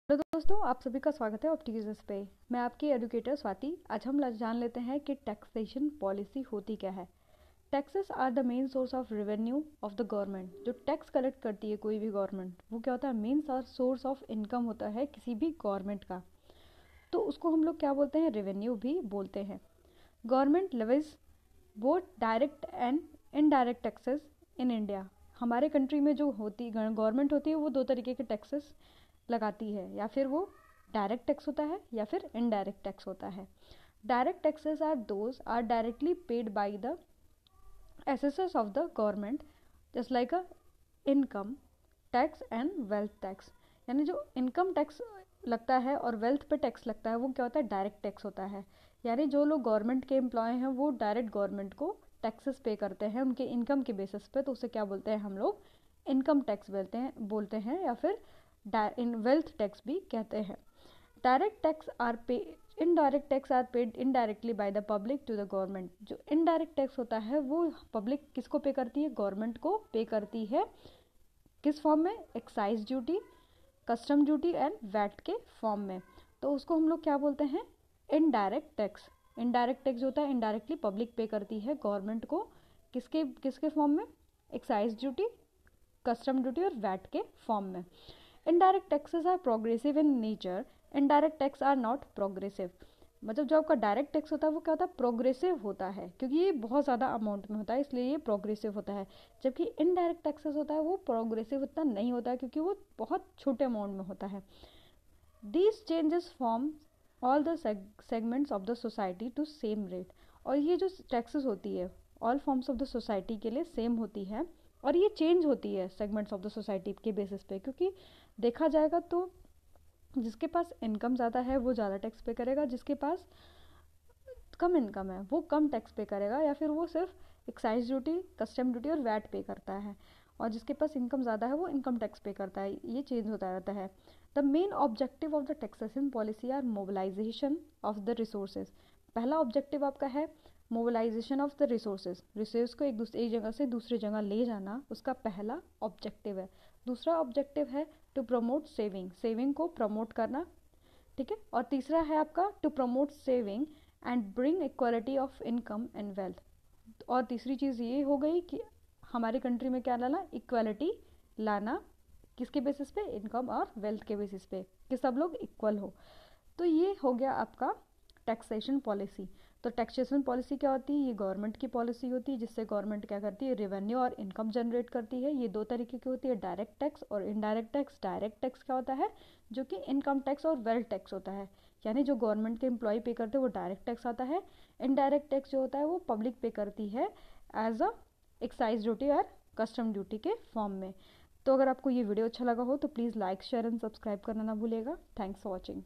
Hello दोस्तों, आप सभी का स्वागत है ऑप्टिक्स पे। मैं आपकी एडुकेटर स्वाति। आज हम जान लेते हैं कि टैक्सेशन पॉलिसी होती क्या है। Taxes are the main source of revenue of the government. जो टैक्स कलेक्ट करती है कोई भी गवर्नमेंट, वो क्या होता है, मेन सोर्स ऑफ इनकम होता है किसी भी गवर्नमेंट का। तो उसको हम लोग क्या बोलते हैं, रेवेन्यू भी बोलते हैं। Government levies both direct and indirect taxes in India. हमारे कंट्री में जो होती गवर्नमेंट होती है वो दो तरीके के टैक्सेस लगाती है, या फिर वो डायरेक्ट टैक्स होता है या फिर इनडायरेक्ट टैक्स होता है। Direct taxes are those are directly paid by the assessors of the government, just like a income tax and wealth tax. यानी जो इनकम टैक्स लगता है और वेल्थ पे टैक्स लगता है वो क्या होता है, डायरेक्ट टैक्स होता है। यानी जो लोग गवर्नमेंट के एम्प्लॉय हैं वो डायरेक्ट गवर्नमेंट को टैक्सेस पे करते हैं उनके इनकम के बेसिस पे, तो उसे क्या बोलते हैं हम लोग, इनकम टैक्स बोलते हैं या फिर वेल्थ टैक्स भी कहते हैं। Direct tax are pay indirect tax are paid indirectly by the public to the government. जो इनडायरेक्ट टैक्स होता है वो पब्लिक किसको पे करती है, गवर्नमेंट को पे करती है। किस फॉर्म में, excise duty, custom duty and VAT के फॉर्म में। तो उसको हम लोग क्या बोलते हैं, इनडायरेक्ट टैक्स। इनडायरेक्ट टैक्स होता है इनडायरेक्टली पब्लिक पे करती है गवर्नमेंट को, किसके किसके फॉर्म में, एक्साइज ड्यूटी, कस्टम ड्यूटी और वैट के फॉर्म में। Indirect taxes are progressive in nature, indirect tax are not progressive. मतलब जो आपका डायरेक्ट टैक्स होता है वो क्या होता है, प्रोग्रेसिव होता है, क्योंकि ये बहुत ज़्यादा अमाउंट में होता है इसलिए ये प्रोग्रेसिव होता है। जबकि इनडायरेक्ट टैक्सेस होता है वो प्रोग्रेसिव उतना नहीं होता है क्योंकि वो बहुत छोटे अमाउंट में होता है। These changes form all the segments of the society to same rate. और ये जो टैक्सेस होती है all forms of the society के लिए सेम होती है, और ये चेंज होती है सेगमेंट्स ऑफ द सोसाइटी के बेसिस पे। क्योंकि देखा जाएगा तो जिसके पास इनकम ज़्यादा है वो ज़्यादा टैक्स पे करेगा, जिसके पास कम इनकम है वो कम टैक्स पे करेगा, या फिर वो सिर्फ एक्साइज ड्यूटी, कस्टम ड्यूटी और वैट पे करता है। और जिसके पास इनकम ज़्यादा है वो इनकम टैक्स पे करता है। ये चेंज होता रहता है। The main objective of the taxation policy are mobilisation of the resources. पहला ऑब्जेक्टिव आपका है mobilisation of the resources. Resource को एक जगह से दूसरी जगह ले जाना उसका पहला ऑब्जेक्टिव है। दूसरा ऑब्जेक्टिव है टू प्रमोट सेविंग, सेविंग को प्रमोट करना, ठीक है। और तीसरा है आपका to promote saving and bring equality of income and wealth. और तीसरी चीज़ ये हो गई कि हमारी कंट्री में क्या लाना, इक्वालिटी लाना। किसके बेसिस पे, इनकम और वेल्थ के बेसिस पे, कि सब लोग इक्वल हो। तो ये हो गया आपका टैक्सेशन पॉलिसी। तो टैक्सेशन पॉलिसी क्या होती है, ये गवर्नमेंट की पॉलिसी होती है जिससे गवर्नमेंट क्या करती है, रेवेन्यू और इनकम जनरेट करती है। ये दो तरीके की होती है, डायरेक्ट टैक्स और इनडायरेक्ट टैक्स। डायरेक्ट टैक्स क्या होता है, जो कि इनकम टैक्स और वेल्थ टैक्स होता है, यानी जो गवर्नमेंट के एम्प्लॉय पे करते हैं वो डायरेक्ट टैक्स आता है। इनडायरेक्ट टैक्स जो होता है वो पब्लिक पे करती है एज अ एक्साइज ड्यूटी और कस्टम ड्यूटी के फॉर्म में। तो अगर आपको ये वीडियो अच्छा लगा हो तो please like, share and subscribe करना ना भूलिएगा। Thanks for watching.